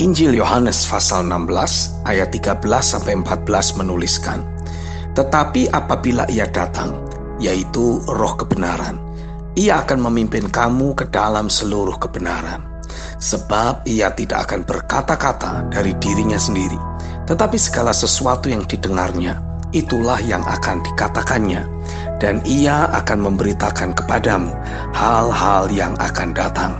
Injil Yohanes pasal 16 ayat 13-14 menuliskan, "Tetapi apabila Ia datang, yaitu Roh kebenaran, Ia akan memimpin kamu ke dalam seluruh kebenaran. Sebab Ia tidak akan berkata-kata dari dirinya sendiri, tetapi segala sesuatu yang didengarnya, itulah yang akan dikatakannya. Dan Ia akan memberitakan kepadamu hal-hal yang akan datang.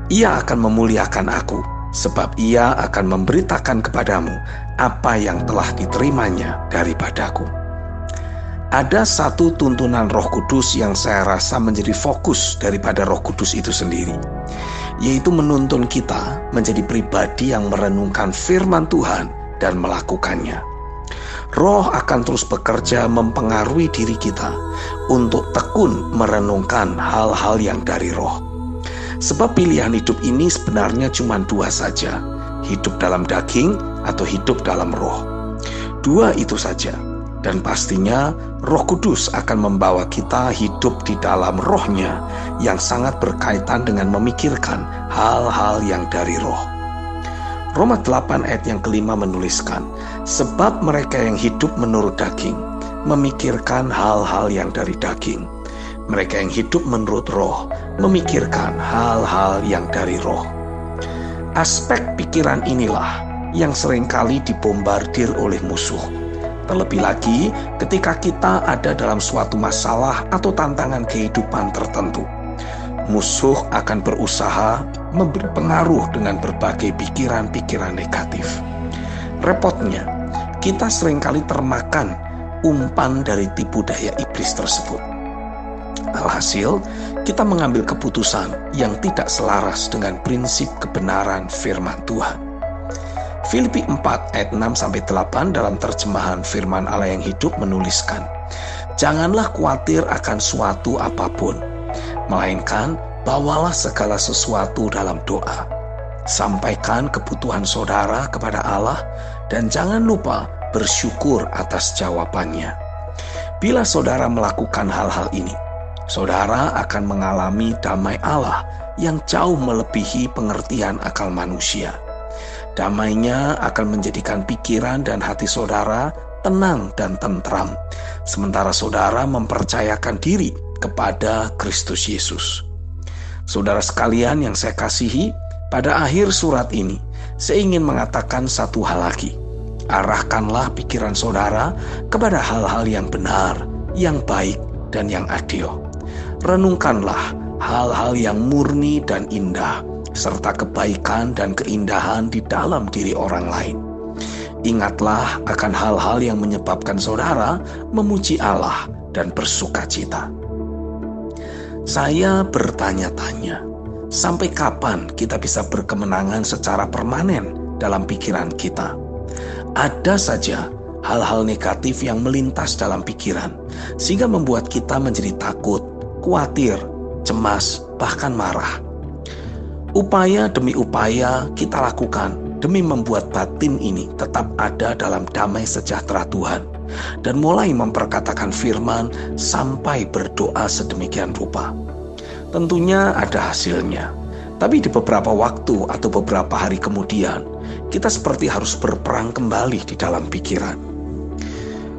Ia akan memuliakan Aku, sebab Ia akan memberitakan kepadamu apa yang telah diterimanya daripadaku." Ada satu tuntunan Roh Kudus yang saya rasa menjadi fokus daripada Roh Kudus itu sendiri, yaitu menuntun kita menjadi pribadi yang merenungkan firman Tuhan dan melakukannya. Roh akan terus bekerja mempengaruhi diri kita untuk tekun merenungkan hal-hal yang dari Roh. Sebab pilihan hidup ini sebenarnya cuma dua saja, hidup dalam daging atau hidup dalam Roh. Dua itu saja, dan pastinya Roh Kudus akan membawa kita hidup di dalam Roh-Nya yang sangat berkaitan dengan memikirkan hal-hal yang dari Roh. Roma 8 ayat yang kelima menuliskan, "Sebab mereka yang hidup menurut daging memikirkan hal-hal yang dari daging. Mereka yang hidup menurut Roh memikirkan hal-hal yang dari Roh." Aspek pikiran inilah yang seringkali dibombardir oleh musuh. Terlebih lagi ketika kita ada dalam suatu masalah atau tantangan kehidupan tertentu. Musuh akan berusaha memberi pengaruh dengan berbagai pikiran-pikiran negatif. Repotnya, kita seringkali termakan umpan dari tipu daya iblis tersebut. Alhasil, kita mengambil keputusan yang tidak selaras dengan prinsip kebenaran firman Tuhan. Filipi 4 ayat 6-8 dalam terjemahan firman Allah yang hidup menuliskan, "Janganlah khawatir akan suatu apapun, melainkan bawalah segala sesuatu dalam doa. Sampaikan kebutuhan saudara kepada Allah dan jangan lupa bersyukur atas jawabannya. Bila saudara melakukan hal-hal ini, saudara akan mengalami damai Allah yang jauh melebihi pengertian akal manusia. Damainya akan menjadikan pikiran dan hati saudara tenang dan tentram, sementara saudara mempercayakan diri kepada Kristus Yesus." Saudara sekalian yang saya kasihi, pada akhir surat ini, saya ingin mengatakan satu hal lagi. Arahkanlah pikiran saudara kepada hal-hal yang benar, yang baik, dan yang adil. Renungkanlah hal-hal yang murni dan indah, serta kebaikan dan keindahan di dalam diri orang lain. Ingatlah akan hal-hal yang menyebabkan saudara memuji Allah dan bersukacita. Saya bertanya-tanya, sampai kapan kita bisa berkemenangan secara permanen dalam pikiran kita? Ada saja hal-hal negatif yang melintas dalam pikiran, sehingga membuat kita menjadi takut, khawatir, cemas, bahkan marah. Upaya demi upaya kita lakukan demi membuat batin ini tetap ada dalam damai sejahtera Tuhan, dan mulai memperkatakan firman sampai berdoa sedemikian rupa. Tentunya ada hasilnya, tapi di beberapa waktu atau beberapa hari kemudian, kita seperti harus berperang kembali di dalam pikiran.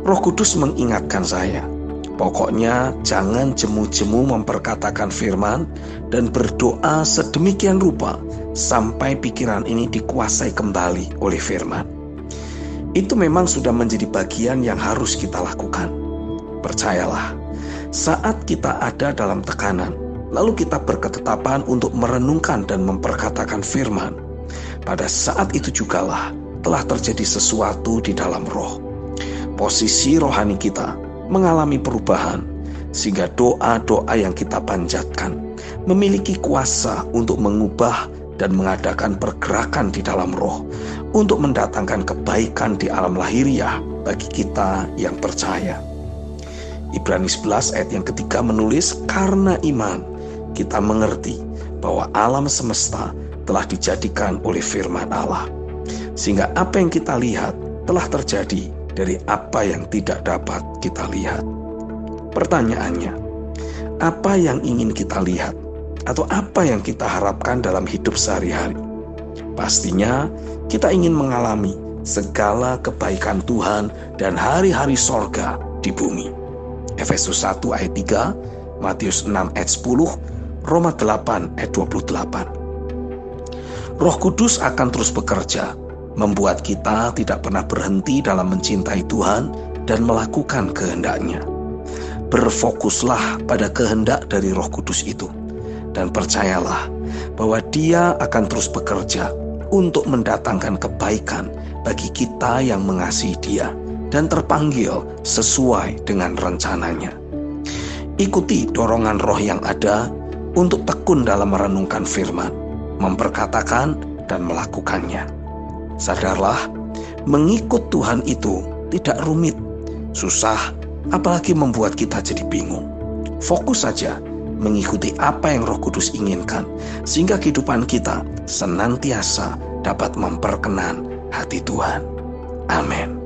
Roh Kudus mengingatkan saya, pokoknya jangan jemu-jemu memperkatakan firman dan berdoa sedemikian rupa sampai pikiran ini dikuasai kembali oleh firman. Itu memang sudah menjadi bagian yang harus kita lakukan. Percayalah, saat kita ada dalam tekanan, lalu kita berketetapan untuk merenungkan dan memperkatakan firman, pada saat itu jugalah telah terjadi sesuatu di dalam roh. Posisi rohani kita mengalami perubahan, sehingga doa-doa yang kita panjatkan memiliki kuasa untuk mengubah dan mengadakan pergerakan di dalam roh untuk mendatangkan kebaikan di alam lahiriah bagi kita yang percaya. Ibrani 11 ayat yang ketiga menulis, karena iman kita mengerti bahwa alam semesta telah dijadikan oleh firman Allah, sehingga apa yang kita lihat telah terjadi dari apa yang tidak dapat kita lihat. Pertanyaannya, apa yang ingin kita lihat atau apa yang kita harapkan dalam hidup sehari-hari? Pastinya kita ingin mengalami segala kebaikan Tuhan dan hari-hari sorga di bumi. Efesus 1 ayat 3, Matius 6 ayat 10, Roma 8 ayat 28. Roh Kudus akan terus bekerja, membuat kita tidak pernah berhenti dalam mencintai Tuhan dan melakukan kehendak-Nya. Berfokuslah pada kehendak dari Roh Kudus itu, dan percayalah bahwa Dia akan terus bekerja untuk mendatangkan kebaikan bagi kita yang mengasihi Dia dan terpanggil sesuai dengan rencananya. Ikuti dorongan roh yang ada untuk tekun dalam merenungkan firman, memperkatakan dan melakukannya. Sadarlah, mengikut Tuhan itu tidak rumit, susah, apalagi membuat kita jadi bingung. Fokus saja mengikuti apa yang Roh Kudus inginkan, sehingga kehidupan kita senantiasa dapat memperkenan hati Tuhan. Amin.